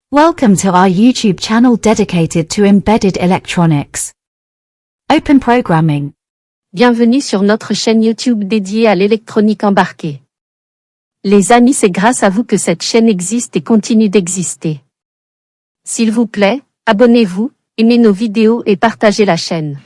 Welcome to our YouTube channel dedicated to embedded electronics. Open Programming. Bienvenue sur notre chaîne YouTube dédiée à l'électronique embarquée. Les amis, c'est grâce à vous que cette chaîne existe et continue d'exister. S'il vous plaît, abonnez-vous, aimez nos vidéos et partagez la chaîne.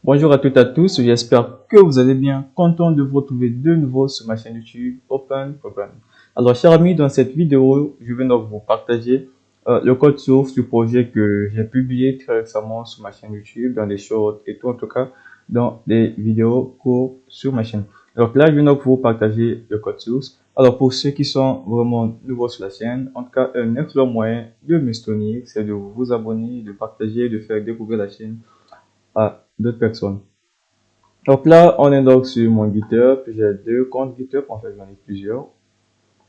Bonjour à toutes et à tous, j'espère que vous allez bien, content de vous retrouver de nouveau sur ma chaîne YouTube Open Programming. Alors chers amis, dans cette vidéo, je vais donc vous partager le code source du projet que j'ai publié très récemment sur ma chaîne YouTube, dans des shorts et tout, en tout cas dans des vidéos courtes sur ma chaîne. Donc là, je vais donc vous partager le code source. Alors pour ceux qui sont vraiment nouveaux sur la chaîne, en tout cas un excellent moyen de me soutenir, c'est de vous abonner, de partager, de faire découvrir la chaîne à d'autres personnes. Donc là, on est donc sur mon GitHub. J'ai deux comptes GitHub, en fait j'en ai plusieurs.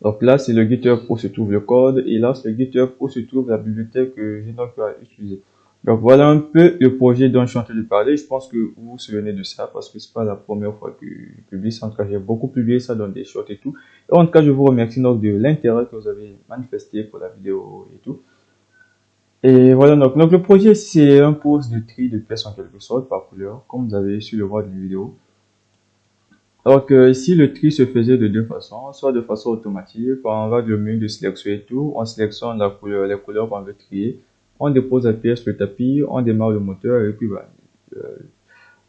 Donc là, c'est le GitHub où se trouve le code, et là, c'est le GitHub où se trouve la bibliothèque que j'ai donc utilisée. Donc voilà un peu le projet dont je suis en train de parler. Je pense que vous vous souvenez de ça parce que c'est pas la première fois que je publie ça. En tout cas, j'ai beaucoup publié ça dans des shorts et tout. Et en tout cas, je vous remercie donc de l'intérêt que vous avez manifesté pour la vidéo et tout. Et voilà, donc le projet, c'est un poste de tri de pièces en quelque sorte par couleur, comme vous avez su le voir dans la vidéo. Donc ici, le tri se faisait de deux façons, soit de façon automatique, quand on va le menu de sélection et tout, on sélectionne la couleur, les couleurs qu'on veut trier, on dépose la pièce sur le tapis, on démarre le moteur et puis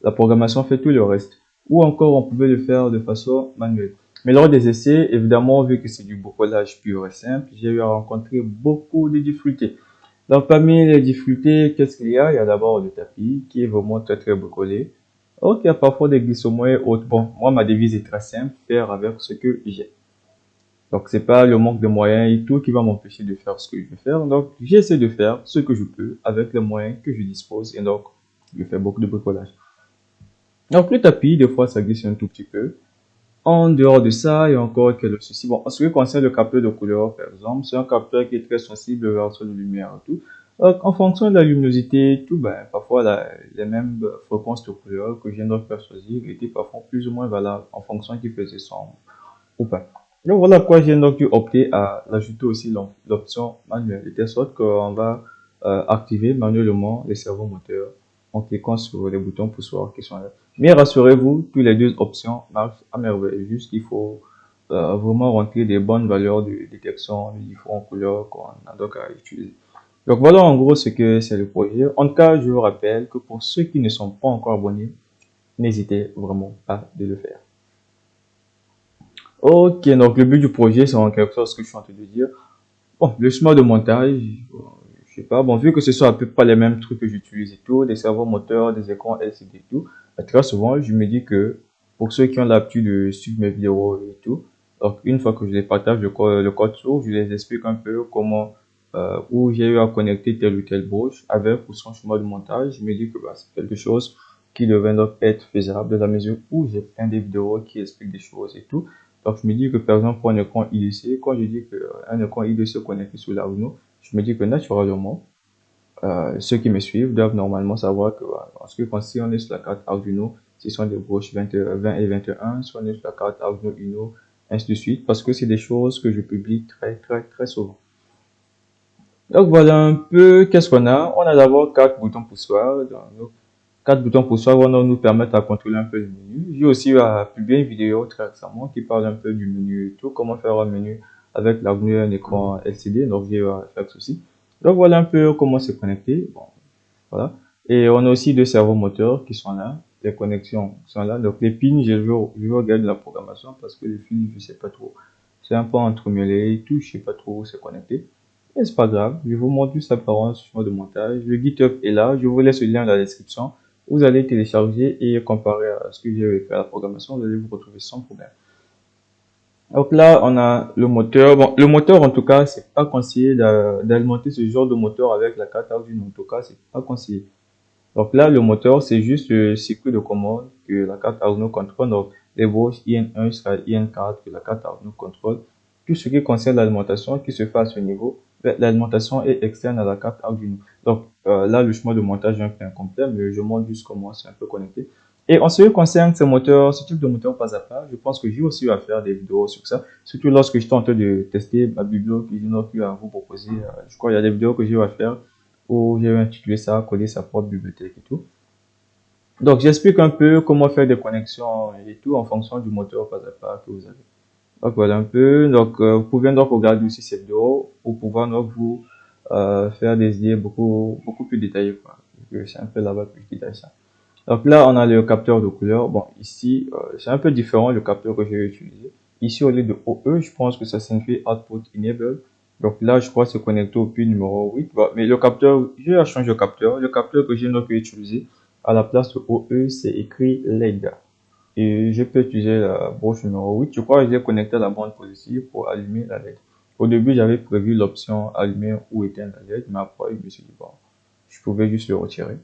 la programmation fait tout le reste. Ou encore, on pouvait le faire de façon manuelle. Mais lors des essais, évidemment, vu que c'est du bricolage pur et simple, j'ai eu à rencontrer beaucoup de difficultés. Donc, parmi les difficultés, qu'est-ce qu'il y a? Il y a d'abord le tapis qui est vraiment très bricolé. Donc, il y a parfois des glissements et autres. Bon, moi, ma devise est très simple, faire avec ce que j'ai. Donc, c'est pas le manque de moyens et tout qui va m'empêcher de faire ce que je veux faire. Donc, j'essaie de faire ce que je peux avec les moyens que je dispose. Et donc, je fais beaucoup de bricolage. Donc, le tapis, des fois, ça glisse un tout petit peu. En dehors de ça, il y a encore quelques soucis. Bon, en ce qui concerne le capteur de couleur, par exemple, c'est un capteur qui est très sensible aux variations de lumière et tout. Donc, en fonction de la luminosité, tout, parfois les mêmes fréquences de couleur que je viens de faire choisir étaient parfois plus ou moins valables en fonction qu'il faisait sombre ou pas. Donc voilà pourquoi j'ai donc dû opter à l'ajouter aussi l'option manuelle, de telle sorte qu'on va activer manuellement les servos moteurs en cliquant sur les boutons poussoirs qui sont là. Mais rassurez-vous, toutes les deux options marchent à merveille. Juste qu'il faut vraiment rentrer des bonnes valeurs de détection, les différentes couleurs qu'on a donc à utiliser. Donc voilà en gros ce que c'est le projet. En tout cas, je vous rappelle que pour ceux qui ne sont pas encore abonnés, n'hésitez vraiment pas de le faire. Ok, donc le but du projet, c'est en quelque sorte ce que je suis en train de dire. Bon, le chemin de montage, je sais pas, bon, vu que ce sont à peu près les mêmes trucs que j'utilise et tout, des servos moteurs, des écrans LCD et tout, très souvent, je me dis que pour ceux qui ont l'habitude de suivre mes vidéos et tout, donc une fois que je les partage le code source, je les explique un peu comment, où j'ai eu à connecter telle ou telle broche avec ou sans chemin de montage. Je me dis que bah, c'est quelque chose qui devrait donc être faisable dans la mesure où j'ai plein de vidéos qui expliquent des choses et tout. Donc, je me dis que, par exemple, pour un écran IDC, quand je dis qu'un écran IDC connecté sur l'Arduino, je me dis que naturellement, ceux qui me suivent doivent normalement savoir que, si on est sur la carte Arduino, ce sont des broches 20 et 21, si on est sur la carte Arduino Uno, ainsi de suite, parce que c'est des choses que je publie très souvent. Donc, voilà un peu qu'est-ce qu'on a. On a d'abord 4 boutons poussoirs. Donc, 4 boutons poussoirs vont nous permettre à contrôler un peu le menu. J'ai aussi publié une vidéo très récemment qui parle un peu du menu et tout, comment faire un menu avec l'Arduino et un écran LCD, donc j'ai fait ceci. Donc voilà un peu comment se connecter. Bon, voilà. Et on a aussi deux servos moteurs qui sont là, les connexions sont là. Donc les pins, je vais regarder la programmation parce que les fils, je sais pas trop. C'est un peu entremêlé et tout, je sais pas trop où c'est connecté. Mais c'est pas grave, je vous montre juste l'apparence de montage. Le GitHub est là, je vous laisse le lien dans la description. Vous allez télécharger et comparer à ce que j'ai fait à la programmation, vous allez vous retrouver sans problème. Donc là, on a le moteur. Bon, le moteur, en tout cas, c'est pas conseillé d'alimenter ce genre de moteur avec la carte Arduino. En tout cas, c'est pas conseillé. Donc là, le moteur, c'est juste le circuit de commande que la carte Arduino contrôle. Donc, les broches IN1 jusqu'à IN4 que la carte Arduino contrôle. Tout ce qui concerne l'alimentation qui se fait à ce niveau, l'alimentation est externe à la carte Arduino. Donc là, le chemin de montage est un peu incomplet, mais je montre juste comment c'est un peu connecté. Et en ce qui concerne ce moteur, ce type de moteur pas à pas, je pense que j'ai aussi eu à faire des vidéos sur ça. Surtout lorsque j'étais en train de tester ma bibliothèque que j'ai eu à vous proposer. Je crois qu'il y a des vidéos que j'ai eu à faire où j'ai intitulé ça, coller sa propre bibliothèque et tout. Donc j'explique un peu comment faire des connexions et tout en fonction du moteur pas à pas que vous avez. Donc voilà un peu. Donc vous pouvez donc regarder aussi cette vidéo pour pouvoir donc vous faire des idées beaucoup plus détaillées, quoi. C'est un peu là-bas que je détaille ça. Donc là on a le capteur de couleur. Bon ici c'est un peu différent le capteur que j'ai utilisé. Ici au lieu de OE, je pense que ça signifie Output Enable. Donc là je crois se connecter au pin numéro 8. Bon, mais le capteur, j'ai changé le capteur. Le capteur que j'ai donc utilisé à la place de OE, c'est écrit LED. Et je peux utiliser la broche numéro 8. Je crois que j'ai connecté à la bande positive pour allumer la LED. Au début, j'avais prévu l'option allumer ou éteindre la LED, mais après, je me suis dit, bon, je pouvais juste le retirer.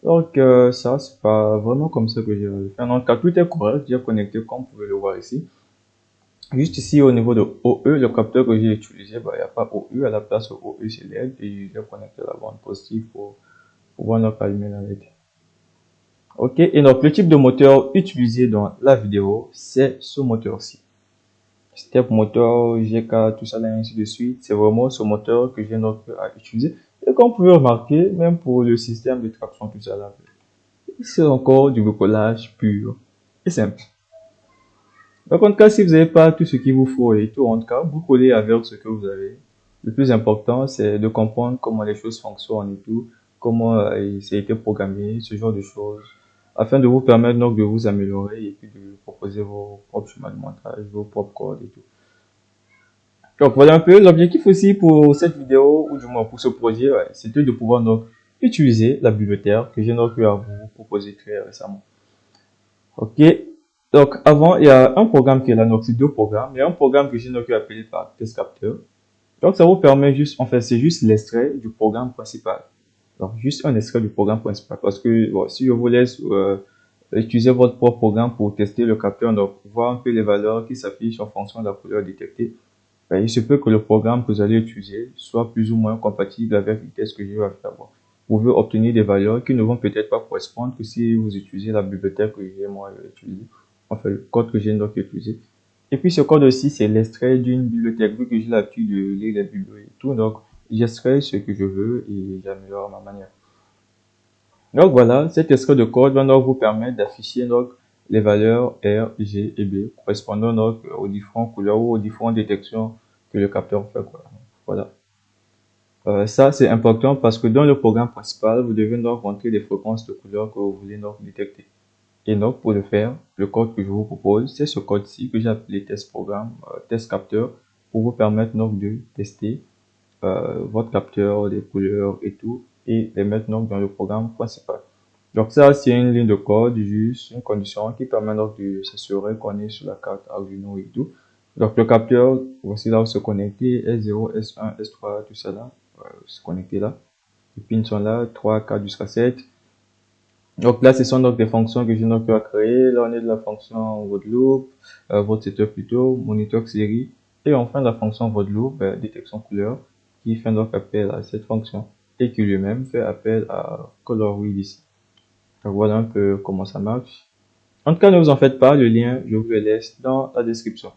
Donc, ça, c'est pas vraiment comme ça que j'ai fait. Donc, tout est correct, j'ai connecté comme vous pouvez le voir ici. Juste ici, au niveau de OE, le capteur que j'ai utilisé, bah, il n'y a pas OE, à la place de OE, c'est LED, et j'ai connecté à la bande positive pour pouvoir donc allumer la LED. Ok, et donc le type de moteur utilisé dans la vidéo, c'est ce moteur-ci. Step moteur, GK, tout ça là, ainsi de suite. C'est vraiment ce moteur que j'ai donc à utiliser. Et comme vous pouvez remarquer, même pour le système de traction, tout ça là, c'est encore du bricolage pur et simple. Donc en tout cas, si vous n'avez pas tout ce qu'il vous faut et tout, en tout cas, bricolez avec ce que vous avez. Le plus important, c'est de comprendre comment les choses fonctionnent et tout, comment ça a été programmé, ce genre de choses, afin de vous permettre donc de vous améliorer et puis de proposer vos propres schémas de montage, vos propres codes et tout. Donc voilà un peu l'objectif aussi pour cette vidéo, ou du moins pour ce projet, ouais, c'était de pouvoir donc utiliser la bibliothèque que j'ai donc eu à vous proposer très récemment. Ok, donc avant, il y a un programme qui est là, donc c'est deux programmes. Il y a un programme que j'ai donc appelé par TestCapteur. Donc ça vous permet juste, en fait, c'est juste l'extrait du programme principal. Donc juste un extrait du programme principal. Parce que bon, si je vous laisse utiliser votre propre programme pour tester le capteur, donc voir un peu les valeurs qui s'affichent en fonction de la couleur détectée, ben, il se peut que le programme que vous allez utiliser soit plus ou moins compatible avec les tests que j'ai eu à faire. Bon, vous pouvez obtenir des valeurs qui ne vont peut-être pas correspondre que si vous utilisez la bibliothèque que j'ai moi utilisée, enfin le code que j'ai donc utilisé. Et puis ce code aussi, c'est l'extrait d'une bibliothèque. Vu que j'ai l'habitude de lire les bibliothèques et tout, donc j'extrais ce que je veux et j'améliore ma manière. Donc voilà, cet extrait de code va donc vous permettre d'afficher donc les valeurs R, G et B correspondant donc aux différentes couleurs ou aux différentes détections que le capteur fait, quoi. Voilà. Ça, c'est important parce que dans le programme principal, vous devez donc rentrer les fréquences de couleurs que vous voulez donc détecter. Et donc, pour le faire, le code que je vous propose, c'est ce code-ci que j'ai appelé test programme, test capteur, pour vous permettre donc de tester votre capteur, des couleurs et tout, et les mettre donc dans le programme principal. Donc ça, c'est une ligne de code, juste une condition qui permet donc de s'assurer qu'on est sur la carte Arduino et tout. Donc le capteur, voici là où se connecter, S0, S1, S3, tout ça là, se connecter là. Les pins sont là, 3, 4 jusqu'à 7. Donc là, ce sont donc des fonctions que j'ai donc à créer. Là, on est de la fonction void loop, void setup plutôt, monitor série, et enfin la fonction void loop, détection couleur, qui fait donc appel à cette fonction et qui lui-même fait appel à color wheel ici. Donc voilà un peu comment ça marche. En tout cas, ne vous en faites pas, le lien, je vous le laisse dans la description.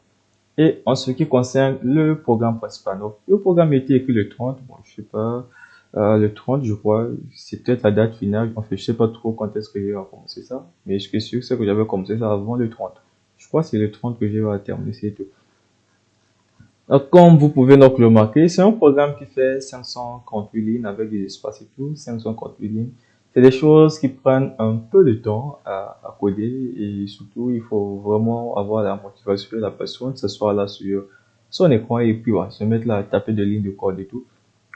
Et en ce qui concerne le programme principal, donc le programme était écrit le 30, bon, je sais pas, le 30, je crois, c'est peut-être la date finale, en fait, je sais pas trop quand est-ce que j'ai commencé ça, mais je suis sûr que j'avais commencé ça avant le 30. Je crois que c'est le 30 que j'ai terminé, c'est tout. Donc, comme vous pouvez donc le remarquer, c'est un programme qui fait 548 lignes avec des espaces et tout, 548 lignes. C'est des choses qui prennent un peu de temps à coder et surtout, il faut vraiment avoir la motivation et la passion de s'asseoir là sur son écran et puis se mettre là à taper des lignes de code et tout.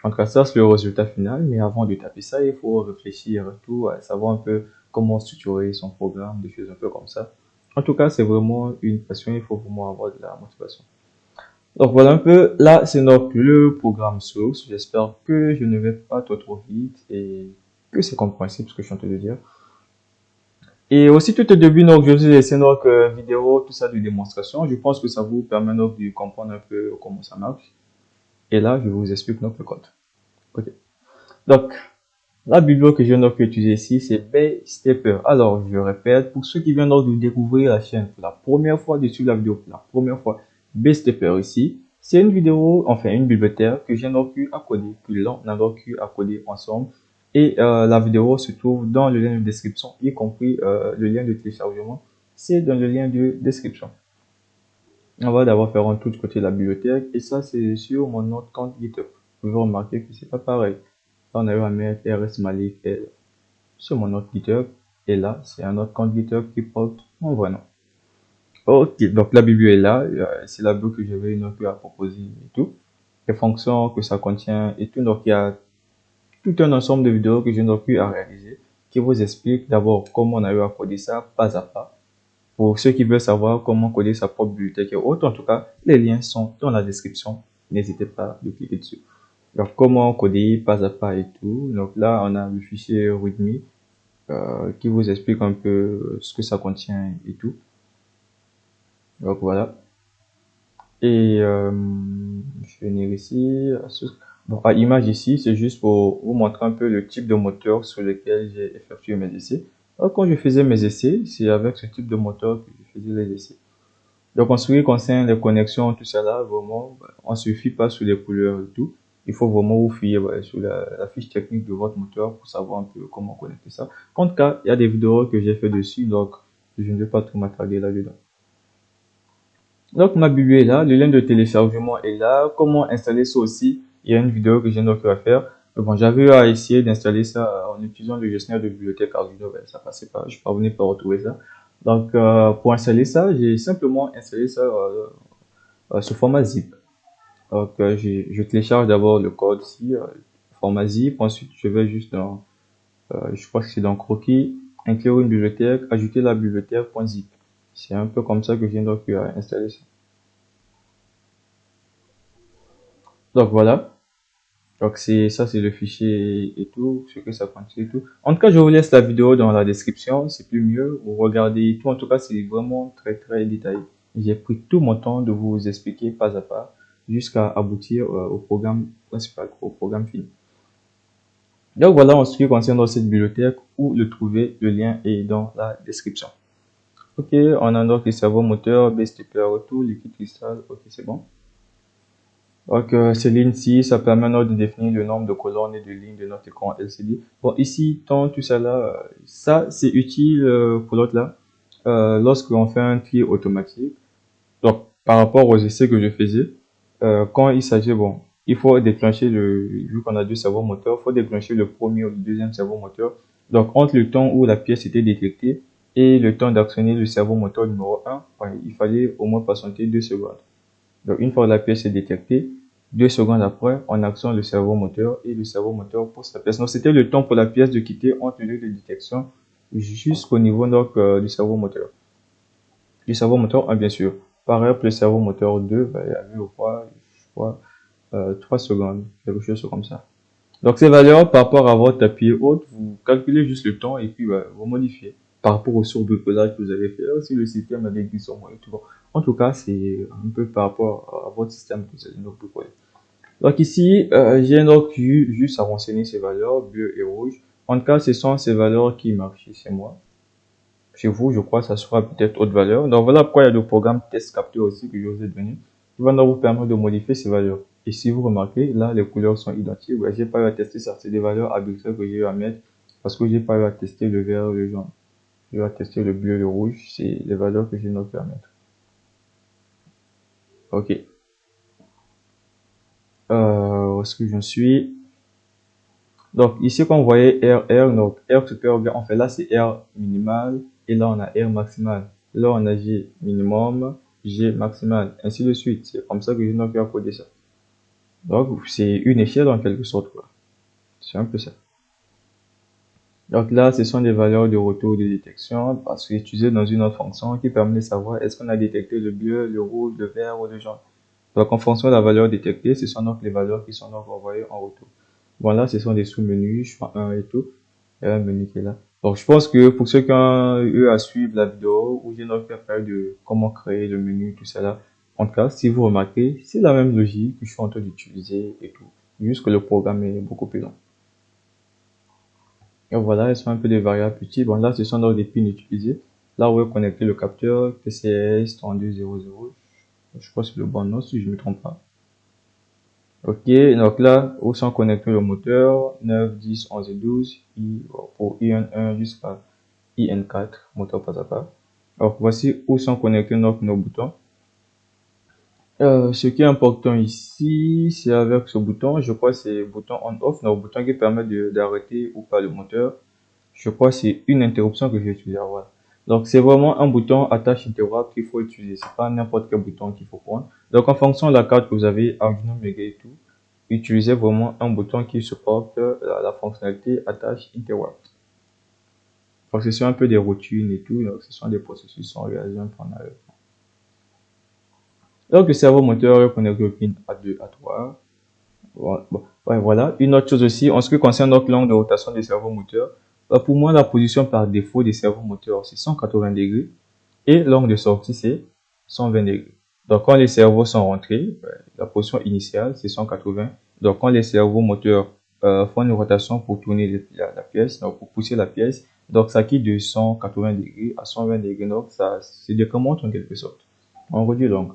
En tout cas, ça, c'est le résultat final, mais avant de taper ça, il faut réfléchir et tout, à savoir un peu comment structurer son programme, des choses un peu comme ça. En tout cas, c'est vraiment une passion, il faut vraiment avoir de la motivation. Donc voilà un peu, là c'est donc le programme source. J'espère que je ne vais pas trop vite et que c'est compréhensible ce que je suis en train de dire. Et aussi tout au début, donc je vous ai laissé donc vidéo, tout ça de démonstration. Je pense que ça vous permet donc de comprendre un peu comment ça marche. Et là, je vous explique donc le code. Ok. Donc, la bibliothèque que je viens donc utiliser ici, c'est BStepper. Alors, je répète, pour ceux qui viennent donc de découvrir la chaîne pour la première fois, de suivre la vidéo pour la première fois, BStepper ici, c'est une vidéo, enfin une bibliothèque que j'ai donc eu à coder, que l'on a donc eu à coder ensemble. Et la vidéo se trouve dans le lien de description, y compris le lien de téléchargement, c'est dans le lien de description. On va d'abord faire un tour du côté de la bibliothèque, et ça c'est sur mon autre compte GitHub. Vous pouvez remarquer que c'est pas pareil. Là, on a eu à mettre RS Malik L sur mon autre GitHub. Et là, c'est un autre compte GitHub qui porte mon vrai nom. Ok, donc la bibliothèque est là. C'est la bibliothèque que j'avais une à proposer et tout. Les fonctions que ça contient et tout. Donc, il y a tout un ensemble de vidéos que j'ai donc eu à réaliser qui vous explique d'abord comment on a eu à coder ça pas à pas. Pour ceux qui veulent savoir comment coder sa propre bibliothèque et autres, en tout cas, les liens sont dans la description. N'hésitez pas à cliquer dessus. Donc, comment coder pas à pas et tout. Donc là, on a le fichier README qui vous explique un peu ce que ça contient et tout. Donc voilà. Et je vais venir ici. Bon, à image ici, c'est juste pour vous montrer un peu le type de moteur sur lequel j'ai effectué mes essais. Alors, quand je faisais mes essais, c'est avec ce type de moteur que je faisais les essais. Donc, en ce qui concerne les connexions, tout ça là, vraiment, on ne se fie pas sur les couleurs et tout. Il faut vraiment vous fier sur la fiche technique de votre moteur pour savoir un peu comment connecter ça. En tout cas, il y a des vidéos que j'ai fait dessus, donc je ne vais pas trop m'attarder là-dedans. Donc, ma bibliothèque est là, le lien de téléchargement est là. Comment installer ça aussi? Il y a une vidéo que j'ai donc à faire. Mais bon, j'avais eu à essayer d'installer ça en utilisant le gestionnaire de bibliothèque Arduino, ça passait pas, je parvenais pas à retrouver ça. Donc, pour installer ça, j'ai simplement installé ça sous format zip. Donc, je télécharge d'abord le code ici, format zip. Ensuite, je vais juste dans, je crois que c'est dans croquis, inclure une bibliothèque, ajouter la bibliothèque.zip. C'est un peu comme ça que je viens donc installer ça. Donc voilà. Donc ça, c'est le fichier et tout, ce que ça contient et tout. En tout cas, je vous laisse la vidéo dans la description, c'est plus mieux. Vous regardez tout. En tout cas, c'est vraiment très très détaillé. J'ai pris tout mon temps de vous expliquer pas à pas jusqu'à aboutir au programme principal, au programme fini. Donc voilà en ce qui concerne cette bibliothèque, où le trouver, le lien est dans la description. Ok, on a donc les servos moteurs, base stepper, tout, liquide cristal, ok, c'est bon. Donc, ces lignes-ci, ça permet alors de définir le nombre de colonnes et de lignes de notre écran LCD. Bon, ici, tout ça là, ça, c'est utile pour l'autre là, lorsqu'on fait un tri automatique. Donc, par rapport aux essais que je faisais, quand il s'agit, bon, il faut déclencher vu qu'on a deux servos moteurs, il faut déclencher le premier ou le deuxième servo moteur. Donc, entre le temps où la pièce était détectée et le temps d'actionner le servo moteur numéro 1, il fallait au moins patienter 2 secondes. Donc, une fois que la pièce est détectée, 2 secondes après, on actionne le servo moteur et le servo moteur pousse la pièce. Donc, c'était le temps pour la pièce de quitter entre le lieu de détection jusqu'au niveau donc, du servo moteur. Du servo moteur 1, bien sûr. Pareil pour le servo moteur 2, il y avait je crois 3 secondes, quelque chose comme ça. Donc, ces valeurs, par rapport à votre appui haute, vous calculez juste le temps et puis vous modifiez par rapport au surbricolage que vous avez fait. Si le système a des glissons, et tout. En tout cas, c'est un peu par rapport à votre système que vous allez nous bricoler. Donc ici, j'ai donc eu juste à renseigner ces valeurs, bleu et rouge. En tout cas, ce sont ces valeurs qui marchent chez moi. Chez vous, je crois, ça sera peut-être autre valeur. Donc voilà pourquoi il y a le programme test capteur aussi que je vous ai donné, qui va donc vous permettre de modifier ces valeurs. Et si vous remarquez, là, les couleurs sont identiques. Ouais, j'ai pas eu à tester ça. C'est des valeurs arbitraires que j'ai eu à mettre parce que j'ai pas eu à tester le vert, le jaune. J'ai eu à tester le bleu, le rouge. C'est les valeurs que j'ai donc à mettre. Ok. Où est-ce que je suis? Donc ici, quand vous voyez R, donc R supérieur, en fait là c'est R minimal et là on a R maximal. Là on a G minimum, G maximal, ainsi de suite. C'est comme ça que je n'ai pas coder ça. Donc c'est une échelle en quelque sorte quoi. C'est un peu ça. Donc là, ce sont des valeurs de retour de détection parce que utilisées dans une autre fonction qui permet de savoir est-ce qu'on a détecté le bleu, le rouge, le vert ou le jaune. Donc en fonction de la valeur détectée, ce sont donc les valeurs qui sont donc envoyées en retour. Bon là, ce sont des sous-menus, je prends un et tout. Il y a un menu qui est là. Donc je pense que pour ceux qui ont eu à suivre la vidéo où j'ai donc parlé de comment créer le menu, tout ça là. En tout cas, si vous remarquez, c'est la même logique que je suis en train d'utiliser et tout. Juste que le programme est beaucoup plus long. Et voilà, elles sont un peu des variables petits. Bon là, ce sont donc des pins utilisés. Là, on va connecter le capteur TCS 3200. Je crois que c'est le bon nom si je ne me trompe pas. Ok, donc là, où sont connectés le moteur 9, 10, 11 et 12 pour IN1 jusqu'à IN4, moteur pas à pas. Alors voici où sont connectés donc nos boutons. Ce qui est important ici, c'est avec ce bouton, je crois que c'est le bouton on-off, notre bouton qui permet d'arrêter ou pas le moteur. Je crois que c'est une interruption que j'ai utilisée. Voilà. Donc c'est vraiment un bouton attache interrupt qu'il faut utiliser. C'est pas n'importe quel bouton qu'il faut prendre. Donc en fonction de la carte que vous avez, Arduino Mega et tout, utilisez vraiment un bouton qui supporte la fonctionnalité attache interrupt. Parce que ce sont un peu des routines et tout, donc ce sont des processus en réalisant pendant le temps. Donc le servo moteur est connecté au pin A2, A3. Voilà. Une autre chose aussi, en ce qui concerne notre l'angle de rotation des servos moteurs, pour moi la position par défaut des servos moteurs c'est 180 degrés et l'angle de sortie c'est 120 degrés. Donc quand les servos sont rentrés, la position initiale c'est 180. Donc quand les servos moteurs font une rotation pour tourner la pièce, donc pour pousser la pièce, donc ça quitte de 180 degrés à 120 degrés, donc ça se décommente en quelque sorte. On réduit l'angle.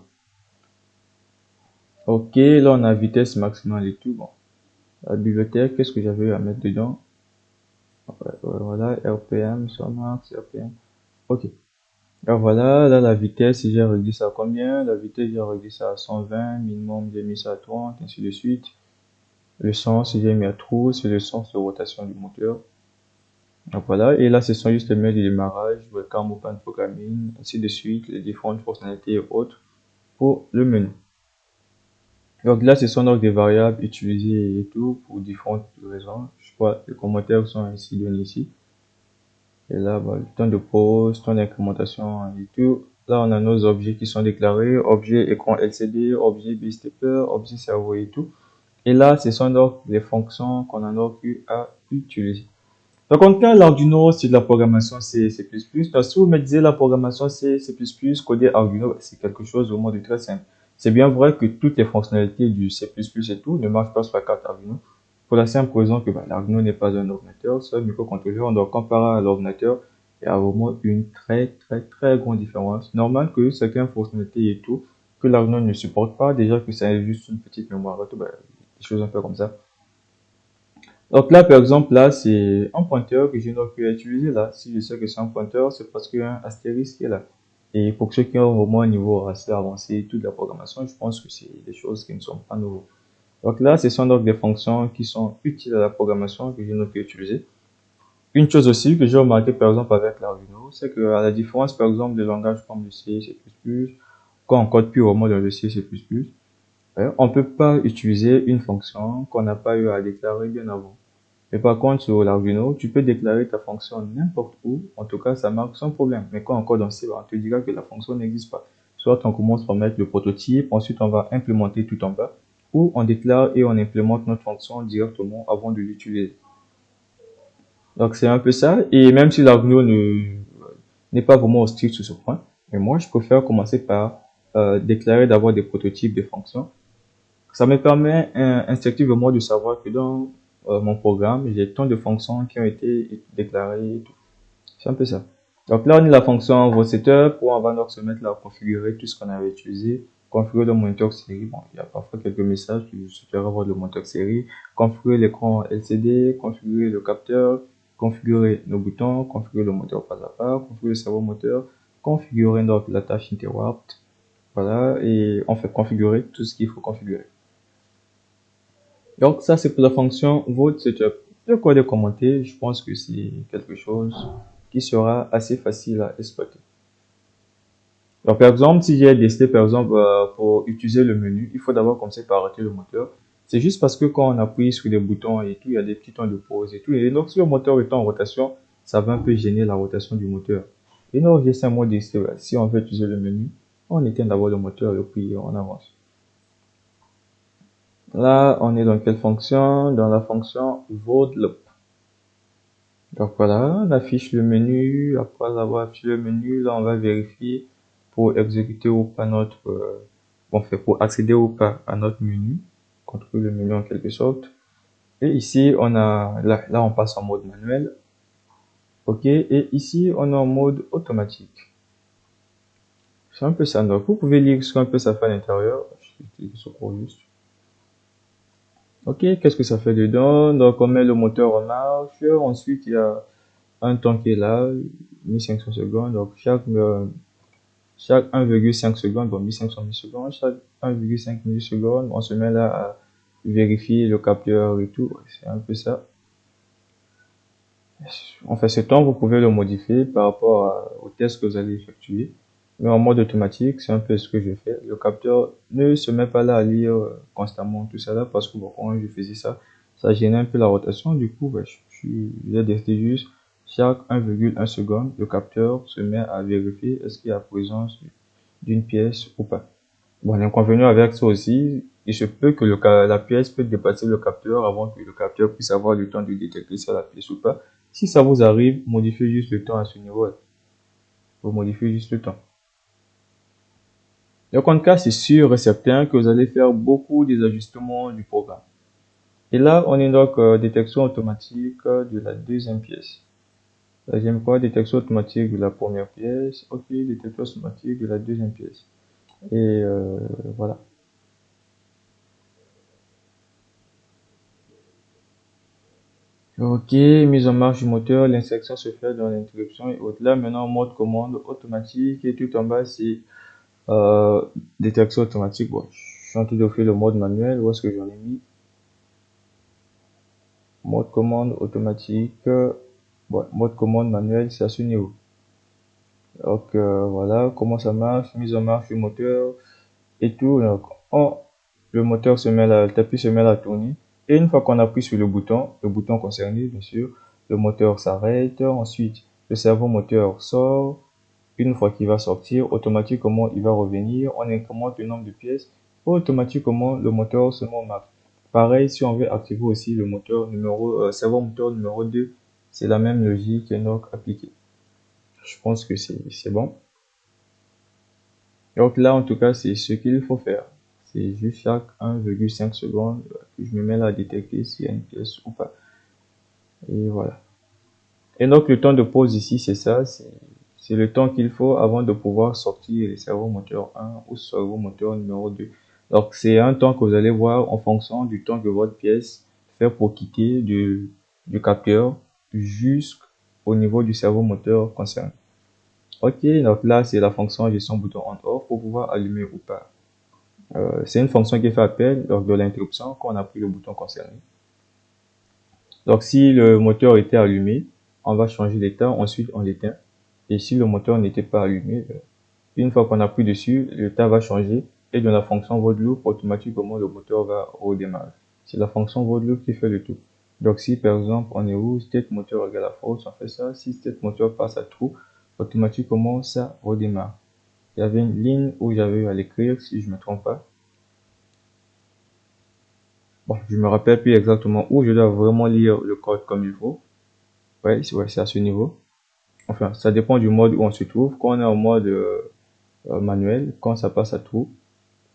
Ok, là on a vitesse maximale et tout. Bon, la bibliothèque, qu'est-ce que j'avais à mettre dedans? Voilà, RPM, sur max, RPM. Ok. Alors voilà, là la vitesse, j'ai réglé ça à combien? La vitesse, j'ai réglé ça à 120, minimum, j'ai mis ça à 30, ainsi de suite. Le sens, j'ai mis à true, c'est le sens de rotation du moteur. Donc voilà, et là ce sont juste les mails de démarrage, welcome open programming, ainsi de suite, les différentes fonctionnalités et autres pour le menu. Donc là, ce sont donc des variables utilisées et tout pour différentes raisons. Je crois que les commentaires sont ainsi donnés ici. Et là, le temps de pause, temps d'incrémentation et tout. Là, on a nos objets qui sont déclarés, objet écran LCD, objet BStepper, objet cerveau et tout. Et là, ce sont donc les fonctions qu'on a donc eu à utiliser. Donc, en tout cas, l'Arduino, c'est de la programmation C++. Donc, si vous me disiez la programmation C++, codé Arduino, c'est quelque chose au monde très simple. C'est bien vrai que toutes les fonctionnalités du C++ et tout ne marchent pas sur la carte Arduino. Pour la simple raison que l'Arduino n'est pas un ordinateur, c'est un microcontrôleur. Donc, comparé à l'ordinateur, Il y a vraiment une très grande différence. Normal que certaines fonctionnalités et tout, que l'Arduino ne supporte pas, déjà que c'est juste une petite mémoire et tout, ben, des choses un peu comme ça. Donc là, par exemple, là, c'est un pointeur que je n'ai pu utiliser là. Si je sais que c'est un pointeur, c'est parce qu'il y a un astérisque qui est là. Et pour ceux qui ont au moins un niveau assez avancé, toute la programmation, je pense que c'est des choses qui ne sont pas nouvelles. Donc là, ce sont donc des fonctions qui sont utiles à la programmation que je n'ai pu utiliser. Une chose aussi que j'ai remarqué par exemple avec l'Arduino, c'est que à la différence par exemple des langages comme le C, C++, quand on code purement dans le C, C++, on peut pas utiliser une fonction qu'on n'a pas eu à déclarer bien avant. Mais par contre, sur l'Arduino, tu peux déclarer ta fonction n'importe où. En tout cas, ça marche sans problème. Mais quand on code en C, on te dira que la fonction n'existe pas. Soit on commence par mettre le prototype, ensuite on va implémenter tout en bas, ou on déclare et on implémente notre fonction directement avant de l'utiliser. Donc c'est un peu ça. Et même si l'Arduino n'est pas vraiment strict sur ce point, mais moi je préfère commencer par déclarer d'avoir des prototypes de fonctions. Ça me permet instinctivement de savoir que dans mon programme, j'ai tant de fonctions qui ont été déclarées et tout. C'est un peu ça. Donc là, on a la fonction VoSetup où on va donc se mettre là à configurer tout ce qu'on avait utilisé. Configurer le moniteur série. Bon, il y a parfois quelques messages que je souhaiterais avoir le moniteur série. Configurer l'écran LCD, configurer le capteur, configurer nos boutons, configurer le moteur pas à pas, configurer le servo moteur, configurer donc la tâche interrupt. Voilà, et on fait configurer tout ce qu'il faut configurer. Donc ça c'est pour la fonction VoSetup. Le code est commenté, je pense que c'est quelque chose qui sera assez facile à exploiter. Donc par exemple, si j'ai décidé par exemple pour utiliser le menu, il faut d'abord commencer par arrêter le moteur. C'est juste parce que quand on appuie sur les boutons et tout, il y a des petits temps de pause et tout. Et donc si le moteur est en rotation, ça va un peu gêner la rotation du moteur. Et donc j'ai simplement décidé, si on veut utiliser le menu, on éteint d'abord le moteur et puis on avance. Là, on est dans quelle fonction? Dans la fonction void_loop. Donc voilà, on affiche le menu. Après avoir affiché le menu, là on va vérifier pour exécuter ou pas notre, pour accéder ou pas à notre menu, contrôler le menu en quelque sorte. Et ici on a, là on passe en mode manuel. Ok, et ici on est en mode automatique. C'est un peu ça. Donc vous pouvez lire ce qu'un peu ça fait à l'intérieur. Je clique sur pour juste. Ok, qu'est-ce que ça fait dedans? Donc on met le moteur en marche. Ensuite il y a un temps qui est là, 1500 secondes. Donc chaque 1,5 secondes, bon 1500 millisecondes, chaque 1,5 millisecondes, on se met là à vérifier le capteur et tout. C'est un peu ça. En fait, ce temps, vous pouvez le modifier par rapport au test que vous allez effectuer. Mais en mode automatique, c'est un peu ce que je fais. Le capteur ne se met pas là à lire constamment tout ça là parce que bon, quand je faisais ça, ça gênait un peu la rotation. Du coup, j'ai décidé juste chaque 1,1 seconde, le capteur se met à vérifier est-ce qu'il y a présence d'une pièce ou pas. Bon, l'inconvénient avec ça aussi, il se peut que la pièce peut dépasser le capteur avant que le capteur puisse avoir le temps de détecter si la pièce ou pas. Si ça vous arrive, modifiez juste le temps à ce niveau. Vous modifiez juste le temps. Donc en tout cas, c'est sûr et certain que vous allez faire beaucoup des ajustements du programme. Et là, on est donc détection automatique de la deuxième pièce. Deuxième quoi, détection automatique de la première pièce. Ok, détection automatique de la deuxième pièce. Et voilà. Ok, mise en marche du moteur, l'insertion se fait dans l'interruption et autres. Là, maintenant, mode commande automatique et tout en bas, c'est détection automatique. Bon, je suis en train de faire le mode manuel. Où est-ce que j'en ai mis? Mode commande automatique. Bon, mode commande manuel, c'est à ce niveau. Donc voilà comment ça marche, mise en marche du moteur et tout. Donc, le moteur se met le tapis se met à tourner. Et une fois qu'on appuie sur le bouton concerné, bien sûr, le moteur s'arrête. Ensuite, le servo moteur sort. Une fois qu'il va sortir, automatiquement, il va revenir. On incrémente le nombre de pièces. Automatiquement, le moteur se met en marche. Pareil, si on veut activer aussi le moteur servo moteur numéro 2, c'est la même logique qui est donc appliquée. Je pense que c'est bon. Donc là, en tout cas, c'est ce qu'il faut faire. C'est juste chaque 1,5 secondes que je me mets là à détecter s'il y a une pièce ou pas. Et voilà. Et donc, le temps de pause ici, c'est ça, c'est le temps qu'il faut avant de pouvoir sortir le servo moteur 1 ou servo moteur numéro 2. Donc, c'est un temps que vous allez voir en fonction du temps que votre pièce fait pour quitter du capteur jusqu'au niveau du servo moteur concerné. Ok, donc là, c'est la fonction gestion bouton on-off pour pouvoir allumer ou pas. C'est une fonction qui fait appel lors de l'interruption quand on appuie le bouton concerné. Donc, si le moteur était allumé, on va changer l'état, ensuite on l'éteint. Et si le moteur n'était pas allumé, une fois qu'on appuie dessus, l'état va changer et dans la fonction void loop, automatiquement le moteur va redémarrer. C'est la fonction void loop qui fait le tout. Donc si par exemple on est rouge, state moteur égale à false, on fait ça. Si state moteur passe à true, automatiquement ça redémarre. Il y avait une ligne où j'avais eu à l'écrire si je me trompe pas. Bon, je me rappelle plus exactement où je dois vraiment lire le code comme il faut. Ouais, c'est à ce niveau. Enfin, ça dépend du mode où on se trouve. Quand on est en mode manuel, quand ça passe à true,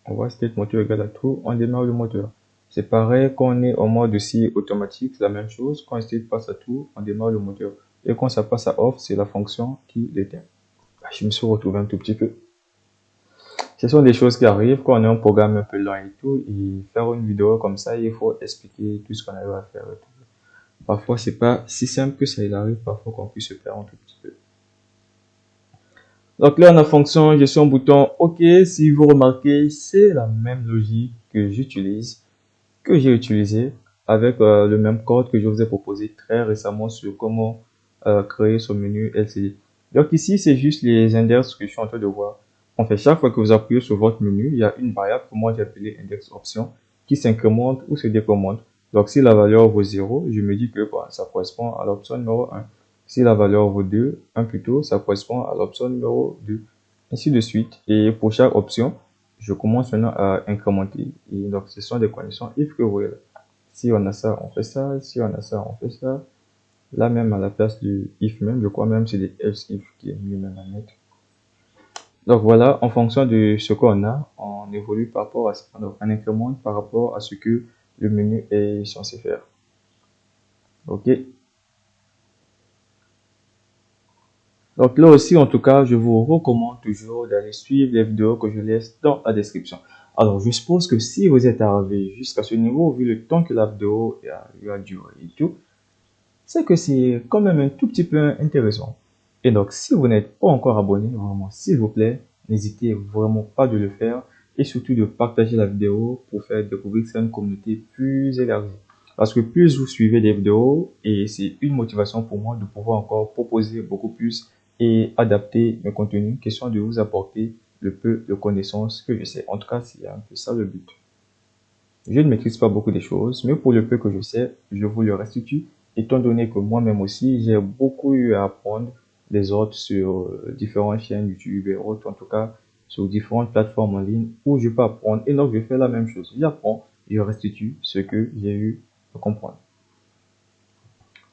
on voit state moteur égale à true, on démarre le moteur. C'est pareil quand on est en mode aussi automatique, c'est la même chose. Quand state passe à true, on démarre le moteur. Et quand ça passe à off, c'est la fonction qui l'éteint. Je me suis retrouvé un tout petit peu. Ce sont des choses qui arrivent quand on a un programme un peu lent et tout, et faire une vidéo comme ça, il faut expliquer tout ce qu'on arrive à faire et tout. Parfois, c'est pas si simple que ça, il arrive parfois qu'on puisse se perdre un tout petit peu. Donc là, on a fonction gestion bouton OK. Si vous remarquez, c'est la même logique que j'utilise, que j'ai utilisé avec le même code que je vous ai proposé très récemment sur comment créer son menu LCD. Donc ici, c'est juste les index que je suis en train de voir. En fait, chaque fois que vous appuyez sur votre menu, il y a une variable que moi j'ai appelée index option qui s'incrémente ou se décrémente. Donc si la valeur vaut 0, je me dis que ça correspond à l'option numéro 1. Si la valeur vaut 2, 1 plutôt, ça correspond à l'option numéro 2. Ainsi de suite. Et pour chaque option, je commence maintenant à incrémenter. Et donc, ce sont des conditions if que vous voyez là. Si on a ça, on fait ça. Si on a ça, on fait ça. Là même, à la place du if même, je crois même c'est des else if qui est mieux même à mettre. Donc voilà, en fonction de ce qu'on a, on évolue par rapport à ça. Donc, on incrémente par rapport à ce que le menu est censé faire. Ok. Donc là aussi, en tout cas, je vous recommande toujours d'aller suivre les vidéos que je laisse dans la description. Alors, je suppose que si vous êtes arrivé jusqu'à ce niveau, vu le temps que la vidéo a duré et tout, c'est que c'est quand même un tout petit peu intéressant. Et donc, si vous n'êtes pas encore abonné, vraiment, s'il vous plaît, n'hésitez vraiment pas de le faire et surtout de partager la vidéo pour faire découvrir cette communauté plus élargie. Parce que plus vous suivez des vidéos, et c'est une motivation pour moi de pouvoir encore proposer beaucoup plus et adapter mes contenus, question de vous apporter le peu de connaissances que je sais. En tout cas, c'est un peu ça le but. Je ne maîtrise pas beaucoup des choses, mais pour le peu que je sais, je vous le restitue, étant donné que moi-même aussi, j'ai beaucoup eu à apprendre des autres sur différentes chaînes YouTube et autres, en tout cas sur différentes plateformes en ligne où je peux apprendre. Et donc, je fais la même chose. J'apprends, je restitue ce que j'ai eu à comprendre.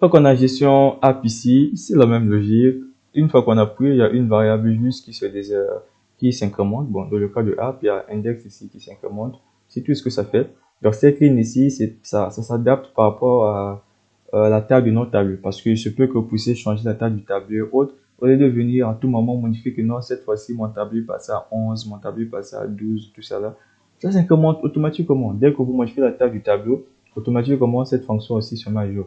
Donc, on a gestion app ici, c'est la même logique. Une fois qu'on appuie, il y a une variable juste qui s'incrémente. Bon, dans le cas de app, il y a index ici qui s'incrémente. C'est tout ce que ça fait. Donc, cette ligne ici, ça s'adapte par rapport à la taille de notre tableau. Parce que je peux que vous puissiez changer la taille du tableau et autres. Au lieu de venir à tout moment modifier que non, cette fois-ci, mon tableau passe à 11, mon tableau passe à 12, tout ça là. Ça s'incrémente automatiquement. Dès que vous modifiez la taille du tableau, automatiquement, cette fonction aussi se met à jour.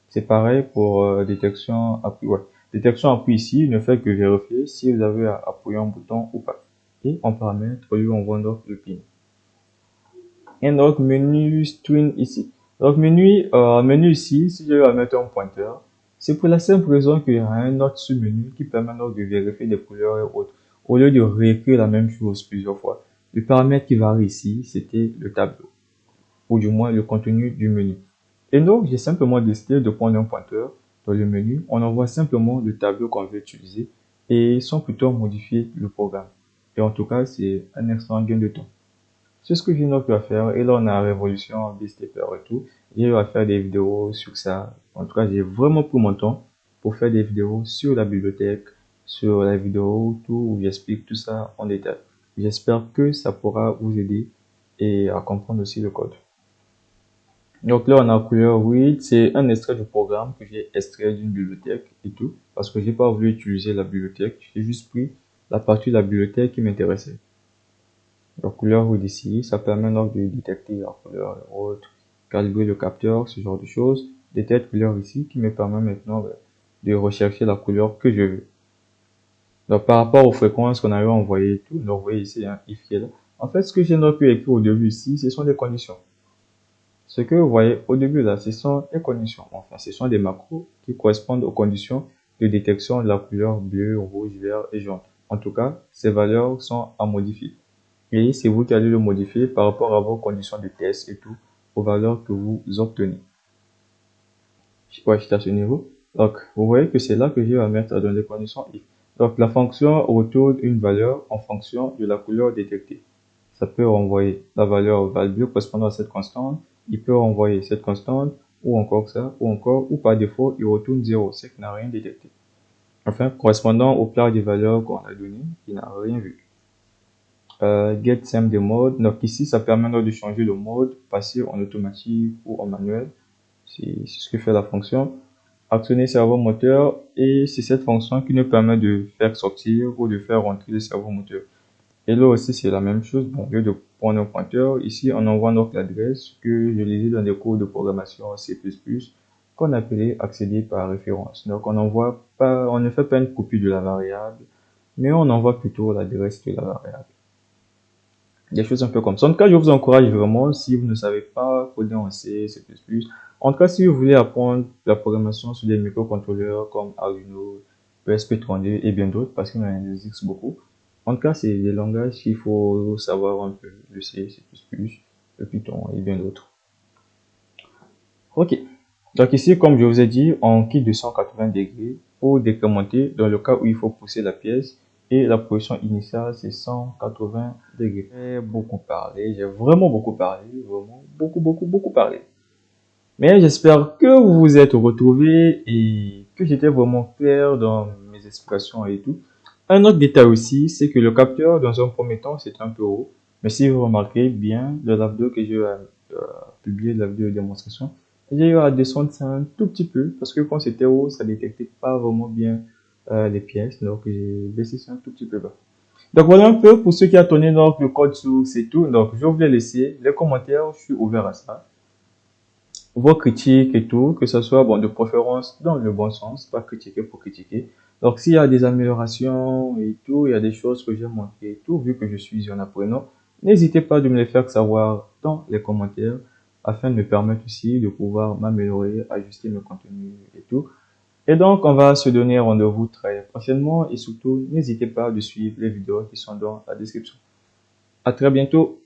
C'est pareil pour détection appui. Ouais. Détection appui ici ne fait que vérifier si vous avez appuyé un bouton ou pas. Et en paramètre, lui, on voit donc le pin. Et donc, menu string ici. Donc, menu ici, si je vais mettre un pointeur, c'est pour la simple raison qu'il y a un autre sous-menu qui permet donc de vérifier des couleurs et autres. Au lieu de réécrire la même chose plusieurs fois. Le paramètre qui varie ici, c'était le tableau. Ou du moins le contenu du menu. Et donc, j'ai simplement décidé de prendre un pointeur dans le menu. On envoie simplement le tableau qu'on veut utiliser et sans plutôt modifier le programme. Et en tout cas, c'est un excellent gain de temps. C'est ce que j'ai donc à faire. Et là, on a Révolution, Beastepper et tout. J'ai eu à faire des vidéos sur ça. En tout cas, j'ai vraiment pris mon temps pour faire des vidéos sur la bibliothèque, sur la vidéo, tout, où j'explique tout ça en détail. J'espère que ça pourra vous aider et à comprendre aussi le code. Donc là, on a couleur 8, c'est un extrait du programme que j'ai extrait d'une bibliothèque et tout, parce que j'ai pas voulu utiliser la bibliothèque, j'ai juste pris la partie de la bibliothèque qui m'intéressait. Donc couleur 8 ici, ça permet donc de détecter la couleur et autres, calibrer le capteur, ce genre de choses, détecte couleur ici qui me permet maintenant de rechercher la couleur que je veux. Donc par rapport aux fréquences qu'on avait envoyées et tout, donc vous voyez ici, if qui est là. En fait, ce que j'ai pu écrire au début ici, ce sont des conditions. Ce que vous voyez au début là, ce sont des conditions. Enfin, ce sont des macros qui correspondent aux conditions de détection de la couleur bleu, rouge, vert et jaune. En tout cas, ces valeurs sont à modifier. Et c'est vous qui allez le modifier par rapport à vos conditions de test et tout, aux valeurs que vous obtenez. Ouais, je suis à ce niveau. Donc, vous voyez que c'est là que je vais mettre dans les conditions if. Donc, la fonction retourne une valeur en fonction de la couleur détectée. Ça peut renvoyer la valeur value correspondant à cette constante. Il peut renvoyer cette constante, ou encore ça, ou encore, ou par défaut, il retourne 0, c'est qu'il n'a rien détecté. Enfin, correspondant au plat des valeurs qu'on a donné, il n'a rien vu. Get same de mode. Donc ici, ça permet de changer le mode, passer en automatique ou en manuel. C'est ce que fait la fonction. Actionner serveur moteur, et c'est cette fonction qui nous permet de faire sortir ou de faire rentrer le serveur moteur. Et là aussi, c'est la même chose. Bon, au lieu de prendre un pointeur, ici, on envoie donc l'adresse que je lisais dans des cours de programmation C++, qu'on appelait accéder par référence. Donc, on envoie pas, on ne fait pas une copie de la variable, mais on envoie plutôt l'adresse de la variable. Des choses un peu comme ça. En tout cas, je vous encourage vraiment, si vous ne savez pas coder en C, C++, en tout cas, si vous voulez apprendre la programmation sur des microcontrôleurs comme Arduino, ESP32 et bien d'autres, parce qu'il y en existe beaucoup. En tout cas, c'est des langages qu'il faut savoir un peu, le C, C++, le Python et bien d'autres. Ok. Donc ici, comme je vous ai dit, on quitte de 180 degrés pour décrémenter dans le cas où il faut pousser la pièce. Et la position initiale, c'est 180 degrés. J'ai beaucoup parlé, j'ai vraiment beaucoup parlé, vraiment beaucoup parlé. Mais j'espère que vous vous êtes retrouvés et que j'étais vraiment clair dans mes explications et tout. Un autre détail aussi, c'est que le capteur, dans un premier temps, c'est un peu haut. Mais si vous remarquez bien, dans la vidéo que j'ai publié, la vidéo de démonstration, j'ai eu à descendre ça un tout petit peu parce que quand c'était haut, ça détectait pas vraiment bien les pièces. Donc j'ai baissé ça un tout petit peu bas. Donc voilà un peu pour ceux qui attendaient donc le code source et tout. Donc je vais vous les laisser. Les commentaires, je suis ouvert à ça. Vos critiques et tout, que ce soit bon de préférence dans le bon sens, pas critiquer pour critiquer. Donc s'il y a des améliorations et tout, il y a des choses que j'ai manquées et tout, vu que je suis un apprenant, n'hésitez pas de me les faire savoir dans les commentaires afin de me permettre aussi de pouvoir m'améliorer, ajuster mes contenus et tout. Et donc, on va se donner rendez-vous très prochainement et surtout, n'hésitez pas de suivre les vidéos qui sont dans la description. À très bientôt!